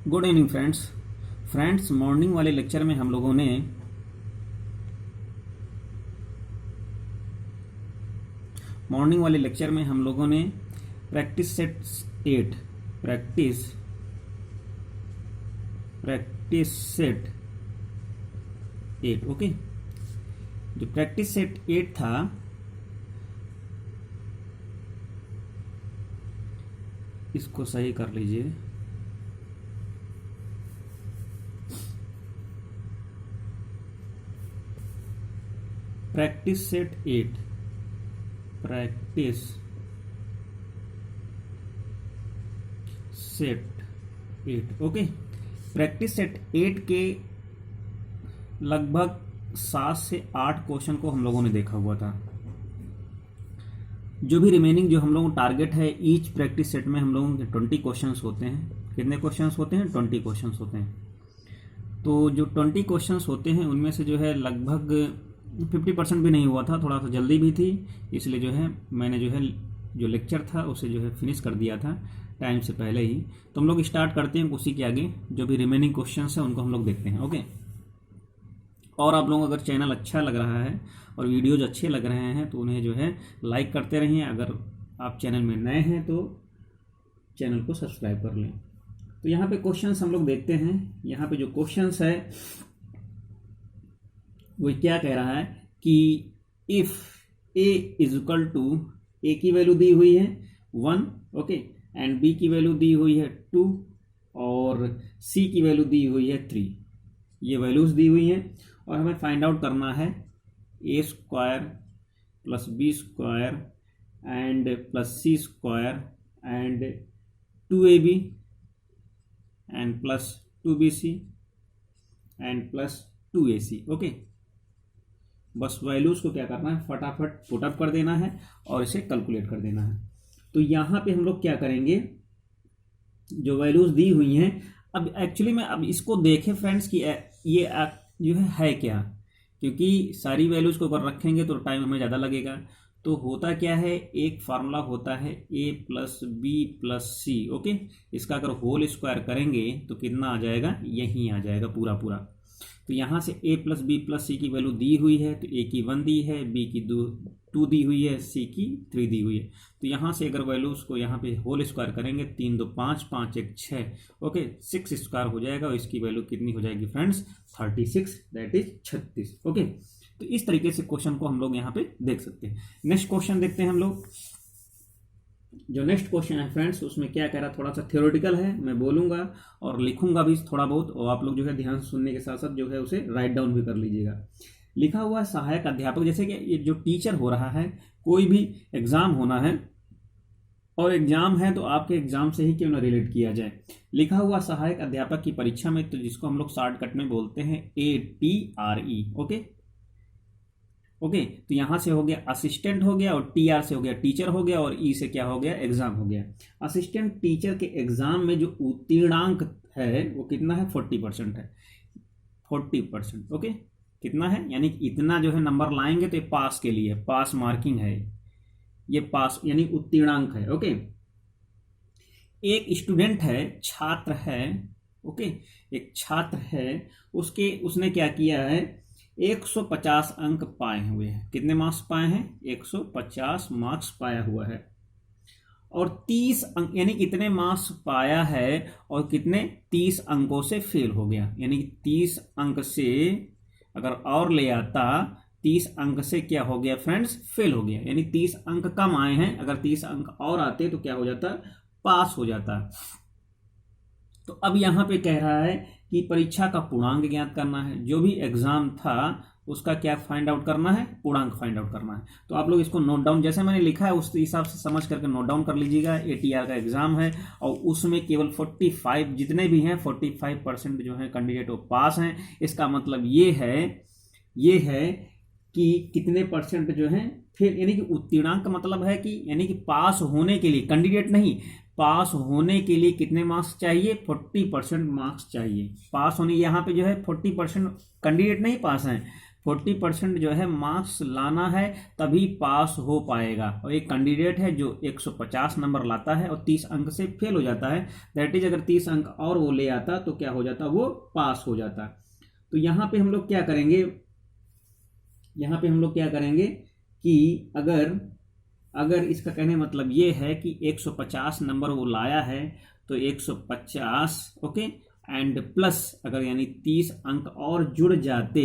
Good evening friends morning वाले lecture में हम लोगों ने practice set 8 practice set 8 okay. जो प्रैक्टिस सेट 8 था इसको सही कर लीजिए। Practice set 8 okay. Practice set 8 के लगभग 7 से 8 क्वेश्चन को हम लोगों ने देखा हुआ था। जो भी रिमेनिंग जो हम लोगों का टारगेट है, ईच प्रैक्टिस सेट में हम लोगों के 20 क्वेश्चंस होते हैं। कितने क्वेश्चंस होते हैं? 20 क्वेश्चंस होते हैं। तो जो 20 क्वेश्चंस होते हैं उनमें से जो है लगभग 50% भी नहीं हुआ था, थोड़ा सा जल्दी भी थी, इसलिए जो है मैंने जो लेक्चर था उसे जो है फिनिश कर दिया था टाइम से पहले ही। तो हम लोग स्टार्ट करते हैं उसी के आगे। जो भी रिमेनिंग क्वेश्चंस हैं उनको हम लोग देखते हैं ओके। और आप लोगों को अगर चैनल अच्छा लग रहा है और वीडियोज अच्छे लग रहे हैं तो उन्हें जो है लाइक करते रहिए। अगर आप चैनल में नए हैं तो चैनल को सब्सक्राइब कर लें। तो यहाँ पे क्वेश्चंस हम लोग देखते हैं। यहाँ पे जो क्वेश्चंस है वो क्या कह रहा है कि if a is equal to, a की वैल्यू दी हुई है 1 ओके, एंड b की वैल्यू दी हुई है 2 और c की वैल्यू दी हुई है 3। ये वैल्यूज दी हुई हैं और हमें फाइंड आउट करना है a square plus b square and plus c square and 2ab and plus 2bc and plus 2ac okay. बस वैल्यूज को क्या करना है, फटाफट पुटअप कर देना है और इसे कैलकुलेट कर देना है। तो यहाँ पे हम लोग क्या करेंगे, जो वैल्यूज दी हुई हैं, अब एक्चुअली में अब इसको देखें फ्रेंड्स कि ये जो है क्या, क्योंकि सारी वैल्यूज को अगर रखेंगे तो टाइम हमें ज़्यादा लगेगा। तो होता क्या है, एक फार्मूला होता है a plus B plus C okay. इसका अगर होल स्क्वायर करेंगे तो कितना आ जाएगा, यही आ जाएगा पूरा। तो यहाँ से a प्लस बी प्लस सी की वैल्यू दी हुई है, तो a की 1 दी है, b की 2 दी हुई है, c की 3 दी हुई है। तो यहाँ से अगर वैल्यूज को यहाँ पे होल स्क्वायर करेंगे 3 2 5 5 1 6 ओके, 6 स्क्वायर हो जाएगा और इसकी वैल्यू कितनी हो जाएगी फ्रेंड्स, 36, दैट इज 36 ओके। तो इस तरीके से क्वेश्चन को हम लोग यहाँ पे देख सकते हैं। नेक्स्ट क्वेश्चन देखते हैं हम लोग। जो नेक्स्ट क्वेश्चन है फ्रेंड्स उसमें क्या कह रहा है, थोड़ा सा थ्योरेटिकल है, मैं बोलूंगा और लिखूंगा भी थोड़ा बहुत, और आप लोग जो है ध्यान सुनने के साथ साथ जो है उसे राइट डाउन भी कर लीजिएगा। लिखा हुआ है सहायक अध्यापक, जैसे कि ये जो टीचर हो रहा है, कोई भी एग्जाम होना है और एग्जाम है तो आपके एग्जाम से ही क्यों ना रिलेट किया जाए। लिखा हुआ सहायक अध्यापक की परीक्षा में, तो जिसको हम लोग शॉर्टकट में बोलते हैं ATRE ओके। तो यहां से हो गया असिस्टेंट हो गया, और TR से हो गया टीचर हो गया, और E से क्या हो गया, एग्जाम हो गया। असिस्टेंट टीचर के एग्जाम में जो उत्तीर्णांक है वो कितना है, 40% है, 40% ओके। कितना है, यानी इतना जो है नंबर लाएंगे तो ये पास के लिए, पास मार्किंग है, ये पास यानी उत्तीर्णांक है ओके। एक स्टूडेंट है, छात्र है ओके, एक छात्र है, उसने क्या किया है, 150 अंक पाए हुए हैं। कितने मार्क्स पाए हैं, 150 मार्क्स पाया हुआ है, और 30 अंक, यानी कितने मार्क्स पाया है और कितने 30 अंकों से फेल हो गया। यानी 30 अंक से अगर और ले आता, 30 अंक से क्या हो गया फ्रेंड्स, फेल हो गया। यानी 30 अंक कम आए हैं, अगर 30 अंक और आते तो क्या हो जाता, पास हो जाता। तो अब यहाँ पे कह रहा है कि परीक्षा का पूर्णांक ज्ञात करना है। जो भी एग्जाम था उसका क्या फाइंड आउट करना है, पूर्णांक फाइंड आउट करना है। तो आप लोग इसको नोट डाउन, जैसे मैंने लिखा है उस हिसाब से समझ करके नोट डाउन कर लीजिएगा। ATR का एग्जाम है और उसमें केवल 45 जितने भी हैं 45% जो है कैंडिडेट वो पास हैं। इसका मतलब ये है कि कितने परसेंट जो है फिर, यानी कि उत्तीर्णांक का मतलब है कि यानी कि पास होने के लिए, कैंडिडेट नहीं, पास होने के लिए कितने मार्क्स चाहिए, 40% मार्क्स चाहिए पास होने। यहाँ पे जो है 40% कैंडिडेट नहीं पास हैं, 40% जो है मार्क्स लाना है तभी पास हो पाएगा। और एक कैंडिडेट है जो 150 नंबर लाता है और 30 अंक से फेल हो जाता है, दैट इज अगर 30 अंक और वो ले आता तो क्या हो जाता, वो पास हो जाता। तो यहाँ पे हम लोग क्या करेंगे, यहाँ पे हम लोग क्या करेंगे कि अगर इसका कहने मतलब ये है कि 150 नंबर वो लाया है तो 150 ओके एंड प्लस अगर यानी 30 अंक और जुड़ जाते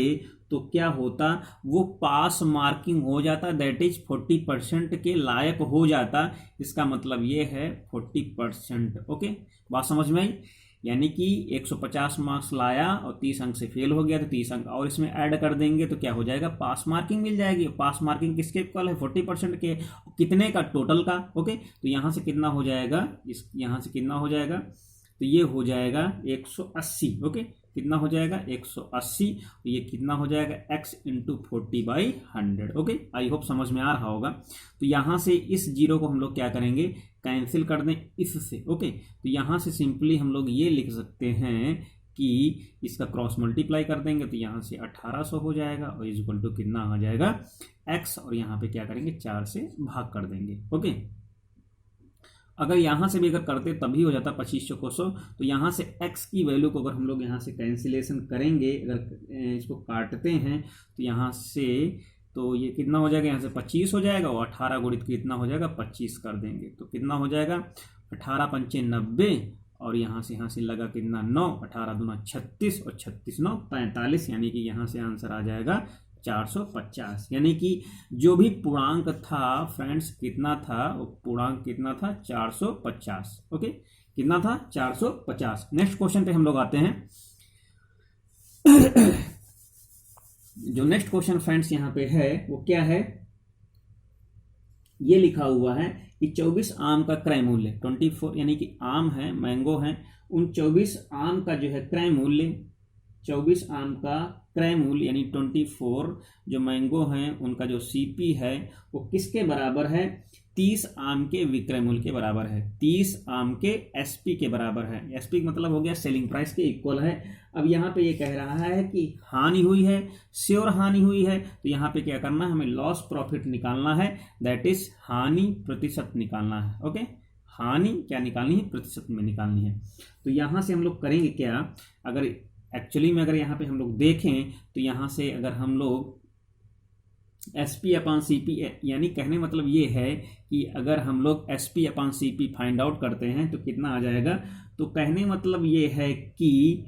तो क्या होता, वो पास मार्किंग हो जाता, दैट इज 40% के लायक हो जाता। इसका मतलब ये है 40%। ओके, बात समझ में आई। यानी कि 150 मार्क्स लाया और 30 अंक से फेल हो गया तो 30 अंक और इसमें ऐड कर देंगे तो क्या हो जाएगा, पास मार्किंग मिल जाएगी। पास मार्किंग किसके इक्वल है, 40% के, कितने का, टोटल का। ओके, तो यहाँ से कितना हो जाएगा, यहाँ से कितना हो जाएगा, तो ये हो जाएगा 180। ओके, कितना हो जाएगा 180, तो ये कितना हो जाएगा x into 40/100। Okay, I hope समझ में आ रहा होगा। तो यहाँ से इस जीरो को हम लोग क्या करेंगे, कैंसिल कर दें इससे। ओके, तो यहाँ से सिंपली हम लोग ये लिख सकते हैं कि इसका क्रॉस मल्टीप्लाई कर देंगे तो यहाँ से 1800 हो जाएगा और इक्वल टू कितना आ जाएगा x, और यहाँ पे क्या करेंगे 4 से भाग कर देंगे। ओके, अगर यहाँ से भी अगर करते तभी हो जाता 2500 को 100। तो यहाँ से x की वैल्यू को अगर हम लोग यहाँ से कैंसिलेशन करेंगे, अगर इसको काटते हैं तो यहाँ से तो ये कितना हो जाएगा, यहाँ से 25 हो जाएगा और 18 गुणित कितना हो जाएगा 25 कर देंगे तो कितना हो जाएगा 18 पंचे 90 और यहाँ से लगा कितना 9, 18 दूना 36 और 36 9 45, यानी कि यहाँ से आंसर आ जाएगा 450। यानी कि जो भी पूर्णांक था फ्रेंड्स कितना था, वो पूर्णांक कितना था 450। ओके, कितना था 450। नेक्स्ट क्वेश्चन पे हम लोग आते हैं। जो नेक्स्ट क्वेश्चन फ्रेंड्स यहाँ पे है वो क्या है, ये लिखा हुआ है कि 24 आम का क्रय मूल्य 24, यानी कि आम है, मैंगो है, उन 24 आम का जो है क्रय मूल्य, 24 आम का क्रय मूल्य यानी 24 जो मैंगो हैं उनका जो सीपी है वो किसके बराबर है, 30 आम के विक्रय मूल्य के बराबर है, 30 आम के एसपी के बराबर है। एसपी मतलब हो गया सेलिंग प्राइस के इक्वल है। अब यहाँ पे ये कह रहा है कि हानि हुई है, श्योर हानि हुई है, तो यहाँ पे क्या करना है, हमें लॉस प्रॉफिट निकालना है, दैट इज हानि प्रतिशत निकालना है। ओके, हानि क्या निकालनी है, प्रतिशत में निकालनी है। तो यहाँ से हम लोग करेंगे क्या, अगर एक्चुअली में अगर यहाँ पे हम लोग देखें तो यहाँ से अगर हम लोग SP अपॉन CP, यानी कहने मतलब ये है कि अगर हम लोग SP upon CP find out करते हैं तो कितना आ जाएगा, तो कहने मतलब ये है कि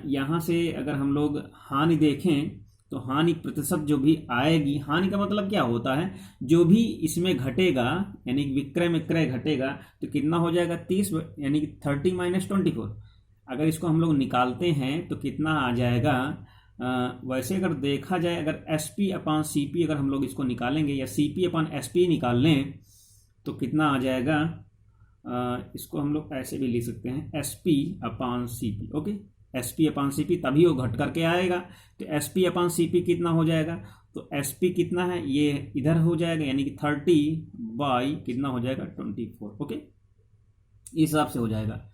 यहाँ से अगर हम लोग हानि देखें तो हानि प्रतिशत जो भी आएगी, हानि का मतलब क्या होता है, जो भी इसमें घटेगा यानी विक्रय में क्रय घटेगा तो कितना हो जाएगा 30, यानी कि 30 माइनस 24। अगर इसको हम लोग निकालते हैं तो कितना आ जाएगा, वैसे अगर देखा जाए अगर SP अपॉन CP अगर हम लोग इसको निकालेंगे या CP अपॉन SP निकाल लें तो कितना आ जाएगा, इसको हम लोग ऐसे भी लिख सकते हैं SP upon CP। Okay, SP upon CP तभी वो घट करके आएगा, तो SP अपॉन CP कितना हो जाएगा, तो SP कितना है, ये इधर हो जाएगा यानी कि 30 कितना हो जाएगा 24। ओके, इस हिसाब से हो जाएगा।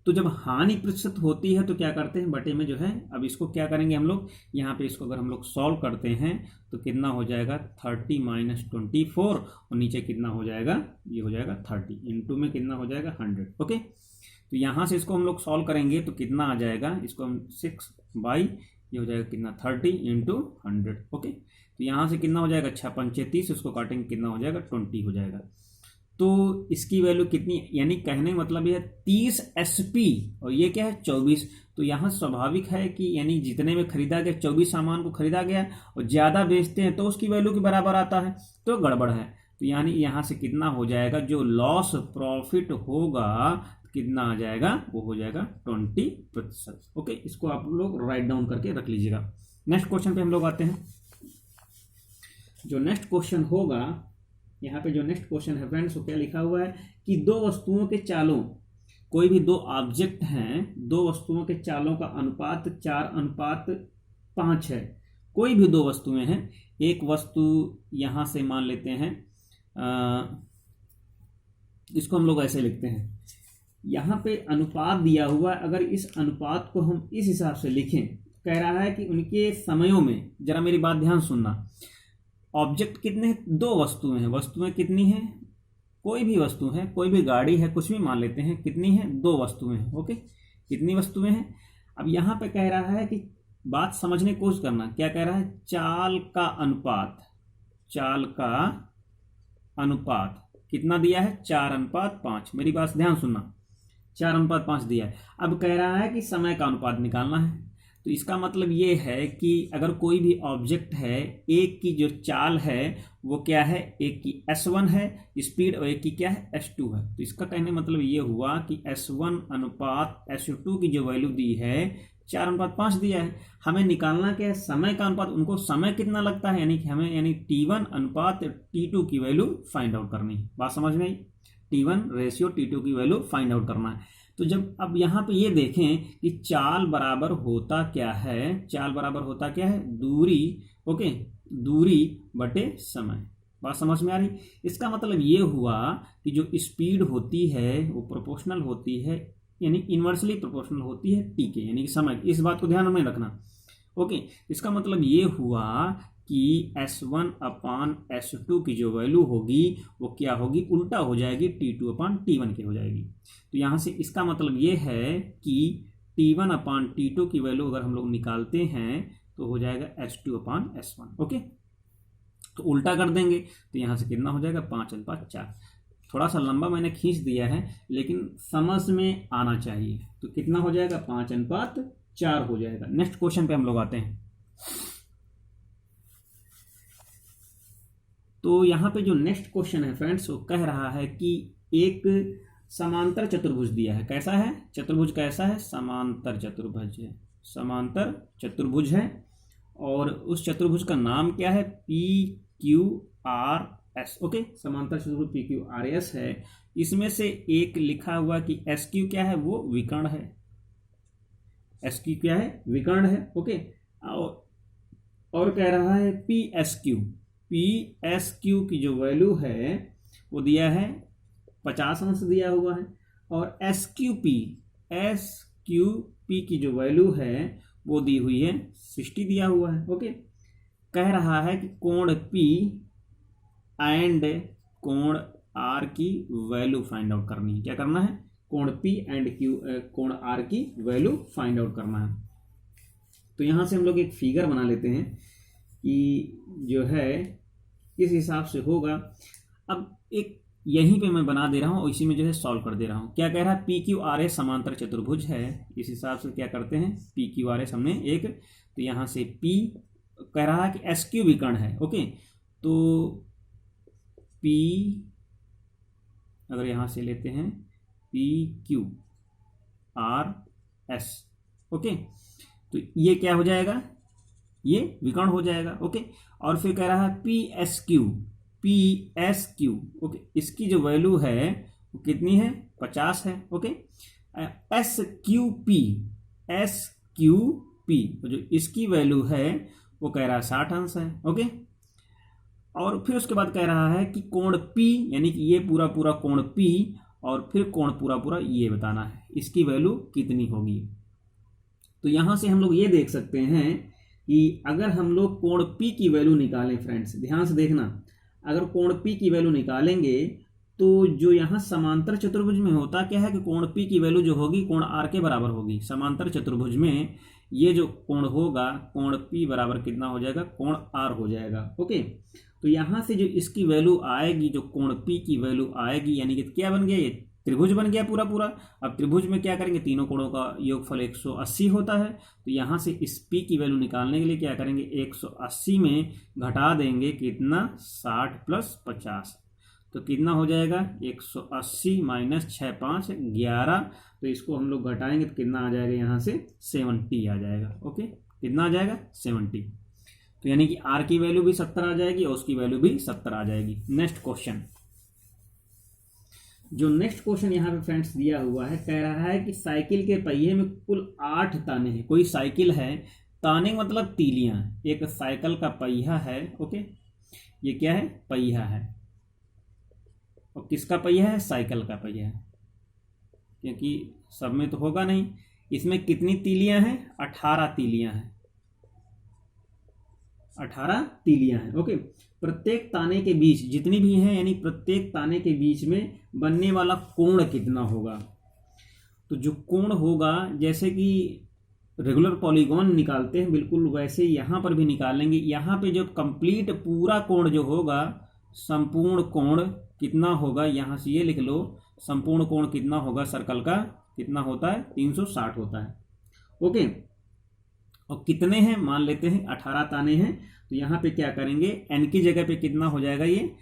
तो जब हानि प्रतिशत होती है तो क्या करते हैं, बटे में जो है, अब इसको क्या करेंगे हम लोग, यहाँ पे इसको अगर हम लोग सॉल्व करते हैं तो कितना हो जाएगा 30 माइनस 24 और नीचे कितना हो जाएगा, ये हो जाएगा 30 इंटू में कितना हो जाएगा 100। ओके, तो यहाँ से इसको हम लोग सॉल्व करेंगे तो कितना आ जाएगा, इसको हम 6 ये हो जाएगा कितना 30 इंटू 100। ओके, तो यहाँ से कितना हो जाएगा 6 पंचे 30, उसको काटेंगे कितना हो जाएगा 20 हो जाएगा। तो इसकी वैल्यू कितनी, यानी कहने मतलब ये है 30 SP और ये क्या है 24। तो यहाँ स्वाभाविक है कि यानी जितने में खरीदा गया 24 सामान को खरीदा गया और ज़्यादा बेचते हैं तो उसकी वैल्यू के बराबर आता है, तो गड़बड़ है। तो यानी यहाँ से कितना हो जाएगा, जो लॉस प्रॉफिट होगा कितना आ जाएगा, वो हो जाएगा 20%। ओके, इसको आप लोग राइट डाउन करके रख लीजिएगा। नेक्स्ट क्वेश्चन पे हम लोग आते हैं। जो नेक्स्ट क्वेश्चन होगा, यहाँ पे जो नेक्स्ट क्वेश्चन है फ्रेंड्स वो क्या लिखा हुआ है कि दो वस्तुओं के चालों, कोई भी दो ऑब्जेक्ट हैं, दो वस्तुओं के चालों का अनुपात 4:5 है। कोई भी दो वस्तुएं हैं, एक वस्तु यहाँ से मान लेते हैं, इसको हम लोग ऐसे लिखते हैं, यहाँ पे अनुपात दिया हुआ है, अगर इस अनुपात को हम इस हिसाब से लिखें, कह रहा है कि उनके समयों में, जरा मेरी बात ध्यान सुनना, ऑब्जेक्ट कितने हैं, 2 वस्तुएं हैं। वस्तुएं कितनी हैं, कोई भी वस्तु है, कोई भी गाड़ी है, कुछ भी मान लेते हैं, कितनी है, 2 वस्तुएं हैं। ओके, कितनी वस्तुएं हैं। अब यहाँ पे कह रहा है कि बात समझने की कोशिश करना, क्या कह रहा है, चाल का अनुपात, चाल का अनुपात कितना दिया है, 4:5। मेरी बात ध्यान सुनना, 4:5 दिया है। अब कह रहा है कि समय का अनुपात निकालना है। तो इसका मतलब ये है कि अगर कोई भी ऑब्जेक्ट है, एक की जो चाल है वो क्या है, एक की S1 है स्पीड और एक की क्या है, S2 है। तो इसका कहने मतलब ये हुआ कि S1 अनुपात S2 की जो वैल्यू दी है 4:5 दिया है। हमें निकालना क्या है, समय का अनुपात, उनको समय कितना लगता है, यानी कि हमें T1 अनुपात T2 की वैल्यू फाइंड आउट करनी है। बात समझ में आई, T1 रेशियो T2 की वैल्यू फाइंड आउट करना है। तो जब अब यहाँ पे ये देखें कि चाल बराबर होता क्या है, चाल बराबर होता क्या है, दूरी, ओके, दूरी बटे समय। बात समझ में आ रही। इसका मतलब ये हुआ कि जो स्पीड होती है वो प्रोपोर्शनल होती है, यानी इन्वर्सली प्रोपोर्शनल होती है टी के, यानी कि समय। इस बात को ध्यान में रखना। ओके, इसका मतलब ये हुआ कि S1/S2 की जो वैल्यू होगी वो क्या होगी, उल्टा हो जाएगी, T2/T1 की हो जाएगी। तो यहाँ से इसका मतलब ये है कि T1/T2 की वैल्यू अगर हम लोग निकालते हैं तो हो जाएगा S2/S1। ओके, तो उल्टा कर देंगे तो यहाँ से कितना हो जाएगा, 5:4। थोड़ा सा लंबा मैंने खींच दिया है लेकिन समझ में आना चाहिए। तो कितना हो जाएगा, 5:4 हो जाएगा। नेक्स्ट क्वेश्चन पे हम लोग आते हैं। तो यहाँ पे जो नेक्स्ट क्वेश्चन है फ्रेंड्स, वो कह रहा है कि एक समांतर चतुर्भुज दिया है। कैसा है चतुर्भुज, कैसा है, समांतर चतुर्भुज है, समांतर चतुर्भुज है। और उस चतुर्भुज का नाम क्या है, PQRS। ओके, समांतर चतुर्भुज PQRS है। इसमें से एक लिखा हुआ कि SQ क्या है, वो विकर्ण है। SQ क्या है, विकर्ण है। ओके, और कह रहा है PSQ की जो वैल्यू है वो दिया है 50 अंश दिया हुआ है। और SQP की जो वैल्यू है वो दी हुई है 60 दिया हुआ है। ओके, कह रहा है कि कोण P एंड कोण R की वैल्यू फाइंड आउट करनी है। क्या करना है, कोण P एंड कोण R की वैल्यू फाइंड आउट करना है। तो यहां से हम लोग एक फिगर बना लेते हैं कि जो है किस हिसाब से होगा। अब एक यहीं पे मैं बना दे रहा हूँ और इसी में जो है सॉल्व कर दे रहा हूँ। क्या कह रहा है, PQRS समांतर चतुर्भुज है। इस हिसाब से क्या करते हैं, PQRS हमने एक, तो यहाँ से P कह रहा है कि SQ विकर्ण है। ओके, तो P अगर यहाँ से लेते हैं PQRS, ओके, तो ये क्या हो जाएगा, ये विकर्ण हो जाएगा। ओके, और फिर कह रहा है PSQ, ओके, इसकी जो वैल्यू है वो कितनी है, 50 है। ओके, SQP जो इसकी वैल्यू है वो कह रहा है 60 अंश है। ओके, और फिर उसके बाद कह रहा है कि कोण P, यानी कि ये पूरा पूरा कोण P और फिर कोण पूरा पूरा ये बताना है, इसकी वैल्यू कितनी होगी। तो यहां से हम लोग ये देख सकते हैं कि अगर हम लोग कोण P की वैल्यू निकालें, फ्रेंड्स ध्यान से देखना, अगर कोण P की वैल्यू निकालेंगे तो जो यहाँ समांतर चतुर्भुज में होता क्या है कि कोण P की वैल्यू जो होगी कोण R के बराबर होगी। समांतर चतुर्भुज में ये जो कोण होगा, कोण P बराबर कितना हो जाएगा, कोण R हो जाएगा। ओके, तो यहाँ से जो इसकी वैल्यू आएगी, जो कोण P की वैल्यू आएगी, यानी कि क्या बन गया, ये त्रिभुज बन गया पूरा पूरा। अब त्रिभुज में क्या करेंगे, तीनों कोणों का योगफल 180 होता है। तो यहाँ से इस P की वैल्यू निकालने के लिए क्या करेंगे, 180 में घटा देंगे कितना, 60 + 50, तो कितना हो जाएगा, 180 - 6 5 11। तो इसको हम लोग घटाएंगे तो कितना आ जाएगा, यहाँ से 70 आ जाएगा। ओके, कितना आ जाएगा, 70। तो यानी कि R की वैल्यू भी 70 आ जाएगी और उसकी वैल्यू भी 70 आ जाएगी। नेक्स्ट क्वेश्चन, जो नेक्स्ट क्वेश्चन यहाँ पे फ्रेंड्स दिया हुआ है, कह रहा है कि साइकिल के पहिए में कुल 8 ताने हैं। कोई साइकिल है, ताने मतलब तीलियां, एक साइकिल का पहिया है। ओके, ये क्या है, पहिया है, और किसका पहिया है, साइकिल का पहिया है, क्योंकि सब में तो होगा नहीं। इसमें कितनी तीलियां हैं? 18 तीलियां हैं, 18 तीलियां हैं। ओके, प्रत्येक ताने के बीच जितनी भी हैं, यानी प्रत्येक ताने के बीच में बनने वाला कोण कितना होगा? तो जो कोण होगा, जैसे कि रेगुलर पॉलीगॉन निकालते हैं बिल्कुल वैसे यहाँ पर भी निकालेंगे। यहाँ पे जो कंप्लीट पूरा कोण जो होगा, संपूर्ण कोण कितना होगा, यहाँ से ये लिख लो, संपूर्ण कोण कितना होगा सर्कल का, कितना होता है? 360 होता है। ओके, और कितने हैं? मान लेते हैं 18 ताने हैं, तो यहाँ पे क्या करेंगे, एन की जगह पे कितना हो जाएगा, ये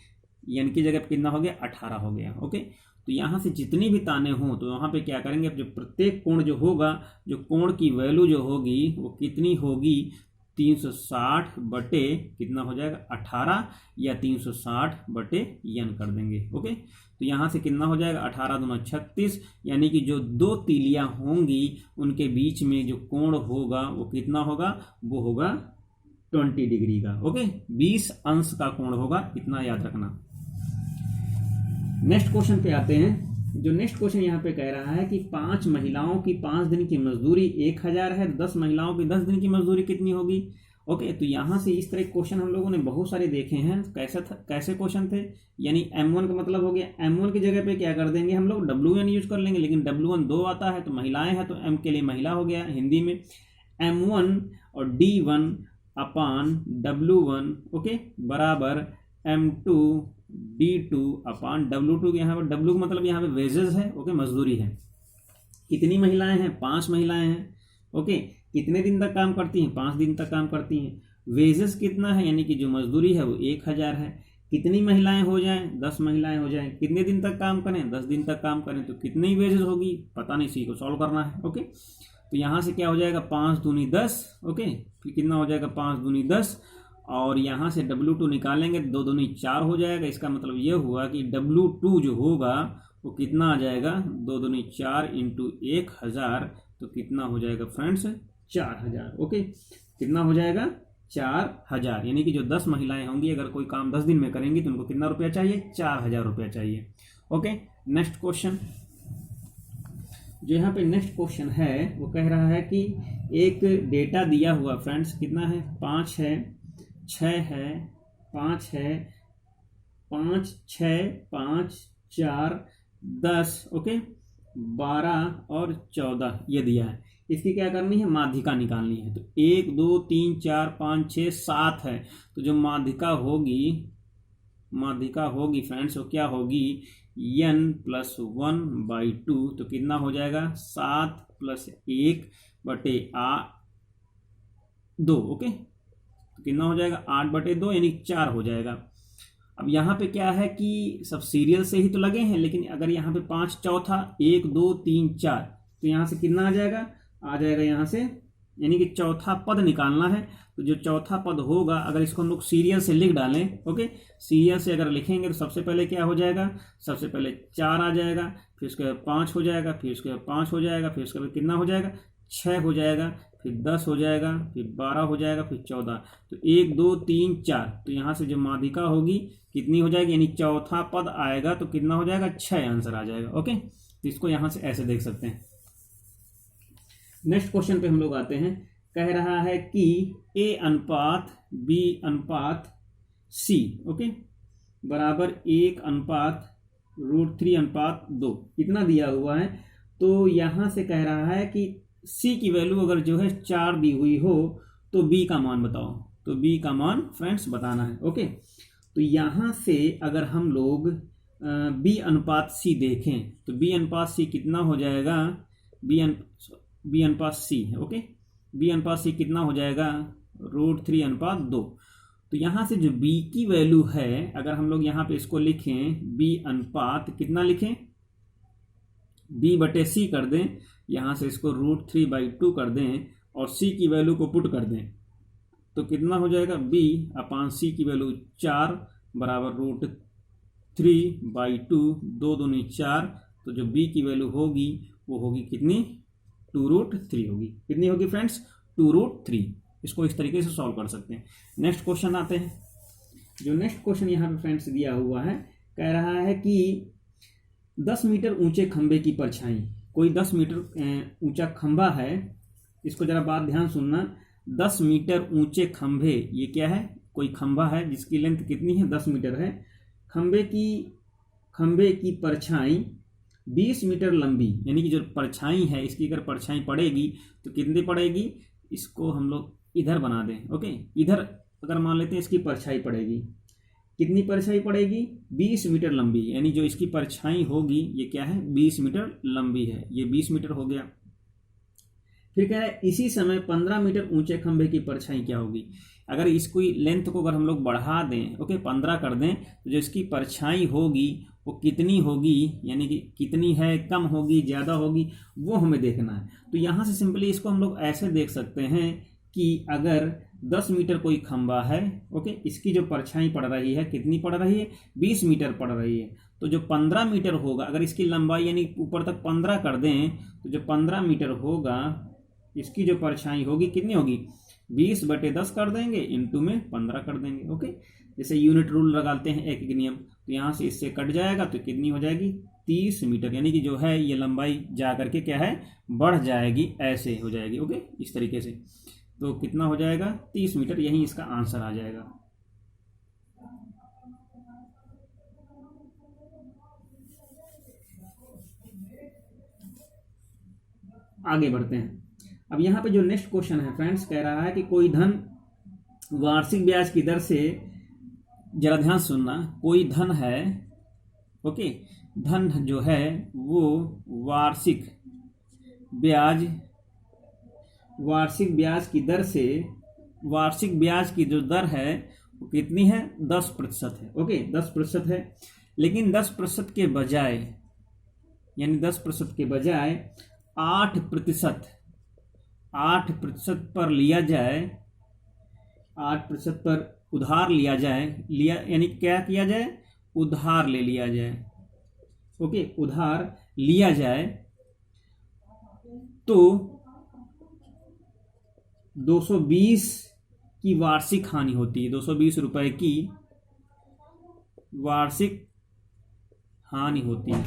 एन की जगह पे कितना हो गया? 18 हो गया। ओके, तो यहाँ से जितनी भी ताने हों तो यहाँ पे क्या करेंगे, जो प्रत्येक कोण जो होगा, जो कोण की वैल्यू जो होगी वो कितनी होगी? 360 बटे कितना हो जाएगा? 18, या 360 बटे n कर देंगे। ओके, तो यहाँ से कितना हो जाएगा? 18 दूना 36, यानी कि जो दो तीलियां होंगी उनके बीच में जो कोण होगा वो कितना होगा? वो होगा 20 डिग्री का। ओके, 20 अंश का कोण होगा, इतना याद रखना। नेक्स्ट क्वेश्चन पे आते हैं। जो नेक्स्ट क्वेश्चन यहाँ पे कह रहा है कि 5 महिलाओं की 5 दिन की मजदूरी 1000 है, 10 महिलाओं की 10 दिन की मजदूरी कितनी होगी? ओके, तो यहाँ से इस तरह क्वेश्चन हम लोगों ने बहुत सारे देखे हैं। कैसे क्वेश्चन थे, यानी M1 का मतलब हो गया, M1 की जगह पे क्या कर देंगे हम लोग? WN यूज कर लेंगे, लेकिन W1 2 आता है तो महिलाएं हैं तो M के लिए महिला हो गया हिंदी में। M1 और D1 अपान W1 ओके बराबर M2 D2 अपान W2। यहाँ पर W का मतलब यहाँ पे वेजेस है, ओके, मजदूरी है। कितनी महिलाएं हैं? 5 महिलाएं हैं। ओके, कितने दिन तक काम करती हैं? 5 दिन तक काम करती हैं। वेजेस कितना है, यानी कि जो मजदूरी है वो 1000 है। कितनी महिलाएं हो जाएं? 10 महिलाएं हो जाएं। कितने दिन तक काम करें? 10 दिन तक काम करें, तो कितनी वेजेस होगी? पता नहीं, सी को सॉल्व करना है। ओके, तो यहाँ से क्या हो जाएगा? 5 दूनी 10। ओके, फिर कितना हो जाएगा? 5 दूनी 10, और यहाँ से W2 निकालेंगे, 2 दूनी 4 हो जाएगा। इसका मतलब ये हुआ कि W2 जो होगा वो कितना आ जाएगा? 2 दूनी 4 इंटू 1000, तो कितना हो जाएगा फ्रेंड्स? 4000। ओके, कितना हो जाएगा? 4000, यानी कि जो 10 महिलाएं होंगी, अगर कोई काम 10 दिन में करेंगी तो उनको कितना रुपया चाहिए? 4000 रुपया चाहिए। Okay, next question. जो यहाँ पे नेक्स्ट क्वेश्चन है वो कह रहा है कि एक डेटा दिया हुआ फ्रेंड्स, कितना है? 5 है, 6 है, 5 है, 5, 6, 5, 4, 10, ओके, 12 और 14 ये दिया है। इसकी क्या करनी है? माध्यिका निकालनी है। तो 1, 2, 3, 4, 5, 6, 7 है, तो जो माध्यिका होगी फ्रेंड्स वो क्या होगी? n + 1/2, तो कितना हो जाएगा? 7 + 1 बटे 2। ओके, तो कितना हो जाएगा? 8/2, यानी 4 हो जाएगा। अब यहाँ पे क्या है कि सब सीरियल से ही तो लगे हैं, लेकिन अगर यहाँ पे 5 चौथा, 1, 2, 3, 4, तो यहाँ से कितना आ जाएगा? आ जाएगा यहाँ से, यानी कि चौथा पद निकालना है। तो जो चौथा पद होगा, अगर इसको हम लोग सीरियल से लिख डालें, ओके, सीरियल से अगर लिखेंगे तो सबसे पहले क्या हो जाएगा? सबसे पहले 4 आ जाएगा, फिर उसके बाद 5 हो जाएगा, फिर उसके बाद 5 हो जाएगा, फिर उसके बाद कितना हो जाएगा? 6 हो जाएगा, फिर 10 हो जाएगा, फिर 12 हो जाएगा, फिर 14। तो 1, 2, 3, 4, तो यहाँ से जो माध्यिका होगी कितनी हो जाएगी? यानी चौथा पद आएगा तो कितना हो जाएगा? 6 आंसर आ जाएगा। ओके, तो इसको यहाँ से ऐसे देख सकते हैं। नेक्स्ट क्वेश्चन पे हम लोग आते हैं। कह रहा है कि A अनुपात B अनुपात C, ओके, बराबर 1/√3/2 इतना दिया हुआ है। तो यहाँ से कह रहा है कि C की वैल्यू अगर जो है 4 दी हुई हो तो B का मान बताओ। तो B का मान फ्रेंड्स बताना है। ओके, तो यहाँ से अगर हम लोग B अनुपात C देखें तो B अनुपात C कितना हो जाएगा? B अनुपात C है। ओके, B अनुपात C कितना हो जाएगा? √3/2। तो यहाँ से जो B की वैल्यू है, अगर हम लोग यहाँ पे इसको लिखें, B अनुपात कितना लिखें? B/C कर दें, यहाँ से इसको √3/2 कर दें और C की वैल्यू को पुट कर दें, तो कितना हो जाएगा? B/C की वैल्यू 4 बराबर √3/2, 2 दूनी 4, तो जो B की वैल्यू होगी वो होगी कितनी? 2√3 होगी। कितनी होगी फ्रेंड्स? 2√3। इसको इस तरीके से सॉल्व कर सकते हैं। नेक्स्ट क्वेश्चन आते हैं। जो नेक्स्ट क्वेश्चन यहाँ पे फ्रेंड्स दिया हुआ है, कह रहा है कि 10 मीटर ऊंचे खंबे की परछाई कोई 10 मीटर ऊंचा खंभा है, इसको जरा बात ध्यान सुनना, 10 मीटर ऊंचे खंभे, ये क्या है, कोई खंभा है जिसकी लेंथ कितनी है, 10 मीटर है, खंभे की परछाई 20 मीटर लंबी, यानी कि जो परछाई है इसकी अगर परछाई पड़ेगी तो कितनी पड़ेगी, इसको हम लोग इधर बना दें, ओके, इधर अगर मान लेते हैं इसकी परछाई पड़ेगी, कितनी परछाई पड़ेगी, 20 मीटर लंबी, यानी जो इसकी परछाई होगी ये क्या है, 20 मीटर लंबी है, ये 20 मीटर हो गया। फिर क्या है, इसी समय 15 मीटर ऊंचे खंभे की परछाई क्या होगी, अगर इसको लेंथ को अगर हम लोग बढ़ा दें, ओके, 15 कर दें, तो जो इसकी परछाई होगी वो कितनी होगी, यानी कि कितनी है, कम होगी, ज़्यादा होगी, वो हमें देखना है। तो यहाँ से सिंपली इसको हम लोग ऐसे देख सकते हैं कि अगर 10 मीटर कोई खंभा है, ओके, इसकी जो परछाई पड़ रही है कितनी पड़ रही है, 20 मीटर पड़ रही है, तो जो 15 मीटर होगा, अगर इसकी लंबाई यानी ऊपर तक 15 कर दें, तो जो 15 मीटर होगा इसकी जो परछाई होगी कितनी होगी, 20/10 कर देंगे, इंटू में 15 कर देंगे, ओके। जैसे यूनिट रूल लगाते हैं एक नियम, तो यहाँ से इससे कट जाएगा तो कितनी हो जाएगी, 30 मीटर, यानी कि जो है ये लंबाई जा करके क्या है, बढ़ जाएगी, ऐसे हो जाएगी, ओके, इस तरीके से। तो कितना हो जाएगा, 30 मीटर, यही इसका आंसर आ जाएगा। आगे बढ़ते हैं। अब यहाँ पे जो नेक्स्ट क्वेश्चन है फ्रेंड्स, कह रहा है कि कोई धन वार्षिक ब्याज की दर से, जरा ध्यान सुनना, कोई धन है, ओके, धन जो है वो वार्षिक ब्याज की दर से, वार्षिक ब्याज की जो दर है वो कितनी है, 10% है, ओके, 10% है, लेकिन 10% के बजाय, यानी 10% के बजाय 8% पर लिया जाए, 8% पर उधार लिया जाए, यानी क्या किया जाए, उधार ले लिया जाए, ओके, उधार लिया जाए, तो 220 की वार्षिक हानि होती है, 220 रुपए की वार्षिक हानि होती है,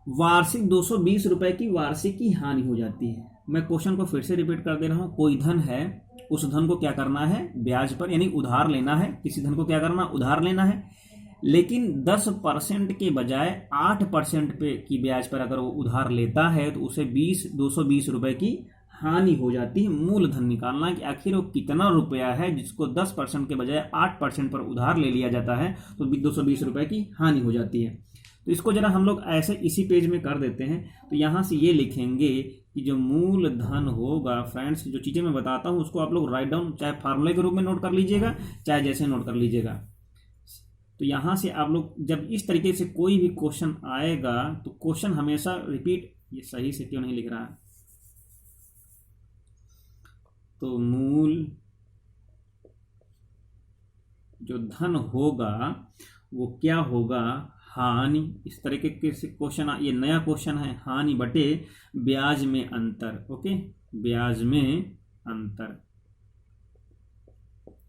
वार्षिक 220 रुपए की वार्षिक की हानि हो जाती है। मैं क्वेश्चन को फिर से रिपीट कर दे रहा हूं, कोई धन है, उस धन को क्या करना है, ब्याज पर यानी उधार लेना है, किसी धन को क्या करना, उधार लेना है, लेकिन 10% के बजाय 8% पे की ब्याज पर अगर वो उधार लेता है तो उसे 220 रुपए की हानि हो जाती है। मूलधन निकालना है कि आखिर वो कितना रुपया है जिसको 10% के बजाय 8% पर उधार ले लिया जाता है, तो 220 रुपए की हानि हो जाती है। तो इसको जरा हम लोग ऐसे इसी पेज में कर देते हैं। तो यहाँ से ये लिखेंगे कि जो मूलधन होगा, फ्रेंड्स जो चीज़ें मैं बताता हूँ उसको आप लोग राइट डाउन, चाहे फार्मूले के रूप में नोट कर लीजिएगा, चाहे जैसे नोट कर लीजिएगा। तो यहाँ से आप लोग जब इस तरीके से कोई भी क्वेश्चन आएगा तो क्वेश्चन हमेशा रिपीट, ये सही से क्यों नहीं लिख रहा है, तो मूल जो धन होगा वो क्या होगा, हानि, इस तरीके से क्वेश्चन, ये नया क्वेश्चन है, हानि बटे ब्याज में अंतर, ओके, ब्याज में अंतर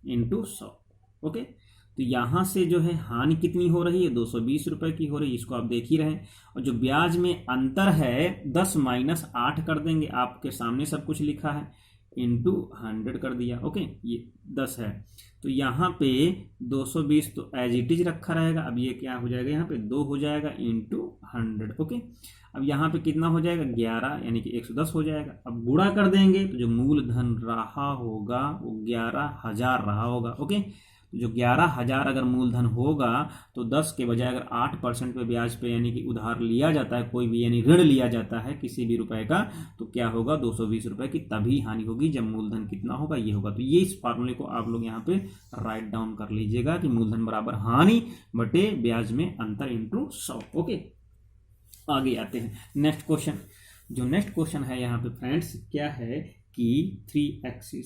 इंटू 100, ओके। तो यहाँ से जो है हानि कितनी हो रही है, 220 रुपए की हो रही है, इसको आप देख ही रहे हैं, और जो ब्याज में अंतर है 10 - 8 कर देंगे, आपके सामने सब कुछ लिखा है, इंटू 100 कर दिया, ओके, ये 10 है, तो यहाँ पे 220 तो एज इट इज रखा रहेगा, अब ये क्या हो जाएगा, यहाँ पे 2 हो जाएगा इंटू 100, ओके। अब यहाँ पे कितना हो जाएगा, 11, यानी कि 110 हो जाएगा। अब गुणा कर देंगे तो जो मूलधन रहा होगा वो 11,000 रहा होगा, ओके। जो 11,000 अगर मूलधन होगा तो 10 के बजाय अगर 8% पे ब्याज पे यानी कि उधार लिया जाता है, कोई भी यानी ऋण लिया जाता है किसी भी रुपए का, तो क्या होगा, 220 रुपए की तभी हानि होगी जब मूलधन कितना होगा, ये होगा। तो ये इस फार्मूले को आप लोग यहाँ पे राइट डाउन कर लीजिएगा कि मूलधन बराबर हानि बटे ब्याज में अंतर इंटू 100, ओके। आगे आते हैं नेक्स्ट क्वेश्चन। जो नेक्स्ट क्वेश्चन है यहाँ पे फ्रेंड्स क्या है कि 3x²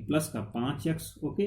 प्लस का 5x, ओके,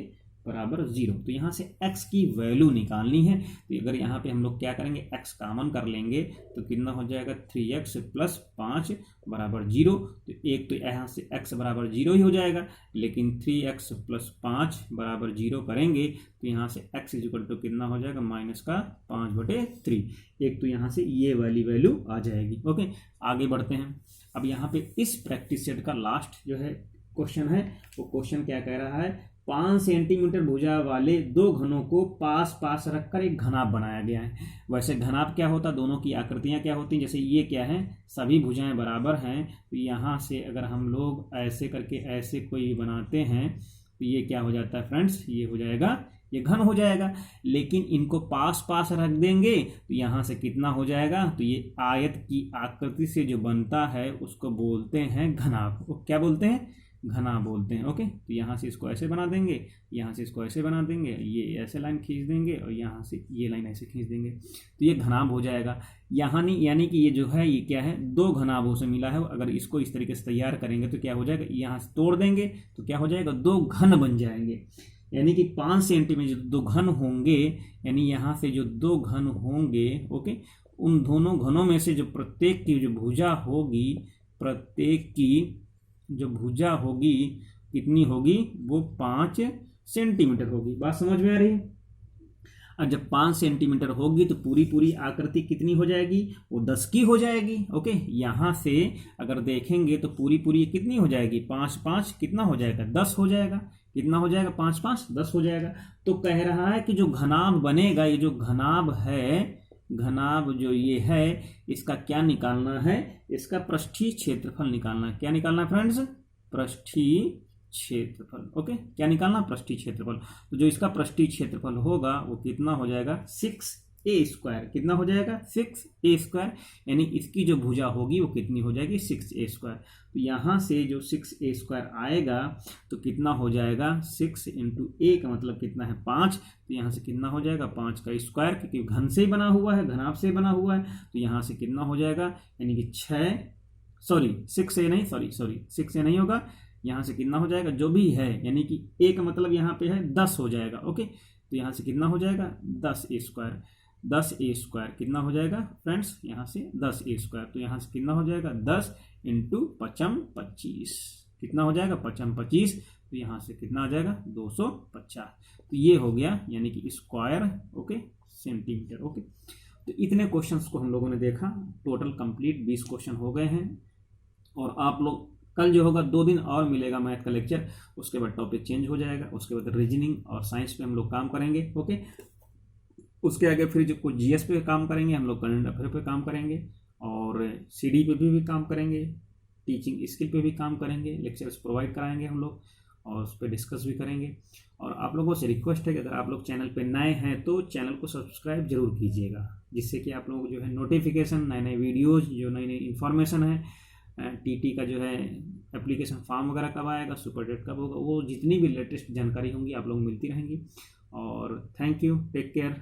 बराबर 0। तो यहाँ से x की वैल्यू निकालनी है। तो अगर यहाँ पे हम लोग क्या करेंगे, x कॉमन कर लेंगे तो कितना हो जाएगा 3x प्लस 5 बराबर 0। तो एक तो यहाँ से x बराबर 0 ही हो जाएगा, लेकिन 3x प्लस 5 बराबर 0 करेंगे तो यहाँ से x इक्वल टू कितना हो जाएगा -5/3। एक तो यहाँ से ये वाली वैल्यू आ जाएगी। ओके, आगे बढ़ते हैं। अब यहाँ पे इस प्रैक्टिस सेट का लास्ट जो है क्वेश्चन है, वो क्वेश्चन क्या कह रहा है, 5 सेंटीमीटर भुजा वाले दो घनों को पास पास रखकर एक घनाभ बनाया गया है। वैसे घनाभ क्या होता है, दोनों की आकृतियां क्या होती हैं, जैसे ये क्या है, सभी भुजाएं बराबर हैं, तो यहाँ से अगर हम लोग ऐसे करके ऐसे कोई बनाते हैं तो ये क्या हो जाता है फ्रेंड्स, ये हो जाएगा, ये घन हो जाएगा। लेकिन इनको पास पास रख देंगे तो यहाँ से कितना हो जाएगा, तो ये आयत की आकृति से जो बनता है उसको बोलते हैं घनाभ। वो क्या बोलते हैं, घना बोलते हैं। ओके, तो यहाँ से इसको ऐसे बना देंगे, यहाँ से इसको ऐसे बना देंगे, ये ऐसे लाइन खींच देंगे और यहाँ से ये लाइन ऐसे खींच देंगे, तो ये घनाभ हो जाएगा। यहाँ नहीं, यानी कि ये जो है ये क्या है, दो घनाभों से मिला है। अगर इसको इस तरीके से तैयार करेंगे तो क्या हो जाएगा, यहाँ से तोड़ देंगे तो क्या हो जाएगा, दो घन बन जाएंगे। यानी कि 5 सेंटीमीटर जो दो घन होंगे, यानी यहाँ से जो दो घन होंगे, ओके, उन दोनों घनों में से जो प्रत्येक की जो भुजा होगी, प्रत्येक की जो भुजा होगी कितनी होगी, वो 5 सेंटीमीटर होगी। बात समझ में आ रही है। और जब 5 सेंटीमीटर होगी तो पूरी पूरी आकृति कितनी हो जाएगी, वो 10 की हो जाएगी। ओके, यहाँ से अगर देखेंगे तो पूरी पूरी कितनी हो जाएगी, 5 5 कितना हो जाएगा, 10 हो जाएगा। कितना हो जाएगा, 5 5 10 हो जाएगा। तो कह रहा है कि जो घनाभ बनेगा, ये जो घनाभ है, घनाभ जो ये है, इसका क्या निकालना है, इसका पृष्ठीय क्षेत्रफल निकालना है। क्या निकालना है फ्रेंड्स, पृष्ठीय क्षेत्रफल। ओके, क्या निकालना, पृष्ठीय क्षेत्रफल। तो जो इसका पृष्ठीय क्षेत्रफल होगा वो कितना हो जाएगा, 6a²। कितना हो जाएगा, 6a²। यानी इसकी जो भुजा होगी वो कितनी हो जाएगी, 6a²। तो यहाँ से जो 6a² आएगा तो कितना हो जाएगा, 6 × a का मतलब कितना है, 5। तो यहाँ से कितना हो जाएगा, 5 का स्क्वायर, क्योंकि घन से ही बना हुआ है, घनाभ से बना हुआ है। तो यहाँ से कितना हो जाएगा, यानी कि 6a नहीं होगा, यहाँ से कितना हो जाएगा, जो भी है, यानी कि a का मतलब यहाँ पे है 10 हो जाएगा। ओके, तो यहाँ से कितना हो जाएगा, 10a²। 10a² कितना हो जाएगा फ्रेंड्स, यहाँ से 10a²। तो यहाँ से कितना हो जाएगा, 10 × 5 25। कितना हो जाएगा, 5 25। तो यहाँ से कितना आ जाएगा, 250। तो ये हो गया, यानी कि स्क्वायर, ओके, सेंटीमीटर। ओके, तो इतने क्वेश्चंस को हम लोगों ने देखा। टोटल कंप्लीट 20 क्वेश्चन हो गए हैं। और आप लोग कल जो होगा 2 दिन और मिलेगा मैथ का लेक्चर, उसके बाद टॉपिक चेंज हो जाएगा। उसके बाद रीजनिंग और साइंस पे हम लोग काम करेंगे। ओके, उसके आगे फिर जो कुछ जीएस पे काम करेंगे हम लोग, करंट अफेयर पे काम करेंगे, और सीडी पे भी काम करेंगे, टीचिंग स्किल पे भी काम करेंगे, लेक्चर्स प्रोवाइड कराएंगे हम लोग, और उस पर डिस्कस भी करेंगे। और आप लोगों से रिक्वेस्ट है कि अगर आप लोग चैनल पे नए हैं तो चैनल को सब्सक्राइब जरूर कीजिएगा, जिससे कि आप लोग जो है नोटिफिकेशन, नए नए वीडियोज़, जो नई नई इन्फॉर्मेशन है, टीटी का जो है एप्लीकेशन फॉर्म वगैरह कब आएगा, सुपर डेट कब होगा, वो जितनी भी लेटेस्ट जानकारी होंगी आप लोग मिलती रहेंगी। और थैंक यू, टेक केयर।